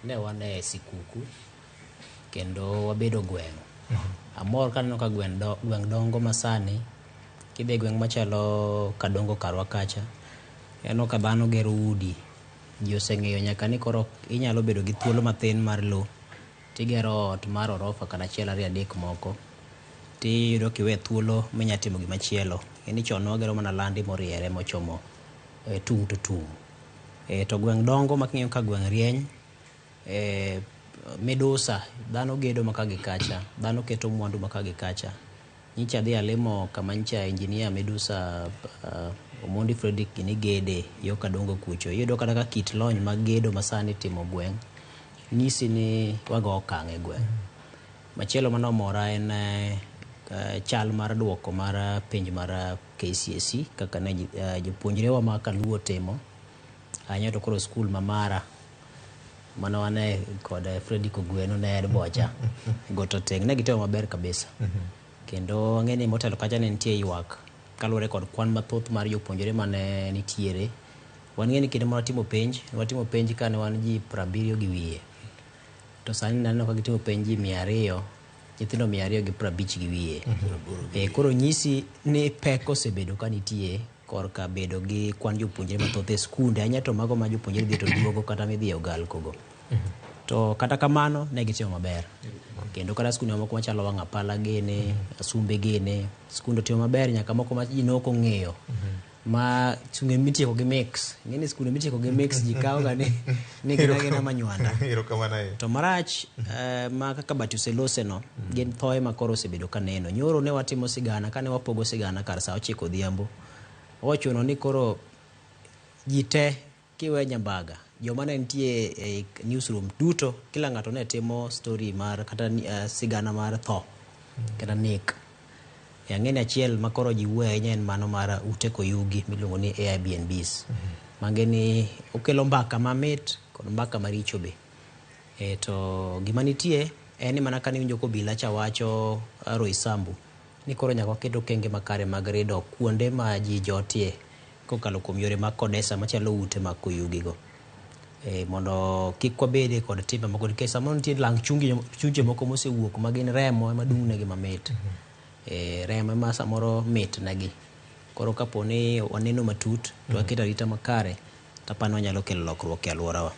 ne wan e sikuku kendo wabedo gweng'. Amor kaneno ka gweng' dongo masani, kidhi gweng' machalo Kadongo karwa kacha, eno ka dhano gero udi. Ji oseng'eyo nyaka ni koro inyalo bedo gi thuolo mathin mar lo, tigero ot mar orofa kana achiel ariyo adek moko, tiyudo kiwe thuolo minya timo gimachielo. Ni chon ne wagero mana landi moriere mochomo tung' to tung'. To gweng' dongo making'eyo ka gweng' rieny, midusa, dhano gedo maka gi kacha, dhano keto mwandu maka gi kacha. Nyicha dhi alimo kama nyicha engineer midusa Omondi Fredrick ni gede yo Kadongo kucho. Iyudo kata ka kit lony mag gedo masani timo gweng', nyisi ni wago okang' e gweng'. Machielo manomora en chal mar duoko mar penj mar KCSE kaka ne jopuonjrewa ma Kaluo timo. Anyato koro skul ma Mara mano wane kod Fredrick Ogweno ne en bocha Goto Teng ne gitimo maber kabisa. Kendo ng'eni motelo kacha ne nitie ywak kaluwore kod kwan mathoth mar jopuonjre mane nitiere. Wan ng'eni kinde mwa timo penj kane wan ji 70 gi wiye. To sani naneno ka gitimo penj ji 200, nyithindo 250 gi wiye. Koro nyisi ni pek osebedo ka nitie korka bedo gi kwan jopuonjre mathoth e skunde, anyato mago ma jopuonjre dhi to duogo kata midhi e Ogalkogo. To kata kamano ne gitimo maber. Kendo kata skunde moko machalo Wang'apala gene, Asumbe gene, skunde timo maber nyaka moko ma ji nok ong'eyo. Ma skunde mitieko gi mix. Ng'eni skunde mitieko gi mix ji kawo ga ni gina manywanda. To marach ma kaka Batiuselose no, gin thoe ma koro osebedo ka neno. Nyoro ne watimo sigana, kane wapogo sigana kar sa 9 odhiambo. Ochuno ni koro ji te kiwe Nyambaga, joma ne nitie e newsroom duto, kila ng'ato ne timo story mar kata sigana mar tho kata nek. Ng'eni achiel ma koro ji wuoye ahinya en mano mar ute koyugi miluongo ni Airbnbs. Mangeni okelo mbaka mamit kod mbaka maricho be. To gima nitie en ni mana kane winjo kobila cha wacho Roysambu ni koro nyaka waketo kenge makare mag rido kuonde ma ji jotie kokalo kuom yore mag kodesa machalo ute mag koyugi go. Mondo kik wabede kod timbe moko nikech samoro nitie lang' chunje moko mosewuok ma gin remo ema dung' negi mamit. Remo ema samoro mit negi. Koro kapo ni waneno matut to waketo arita makare, tapano wanyalo kelo lokruok e alworawa.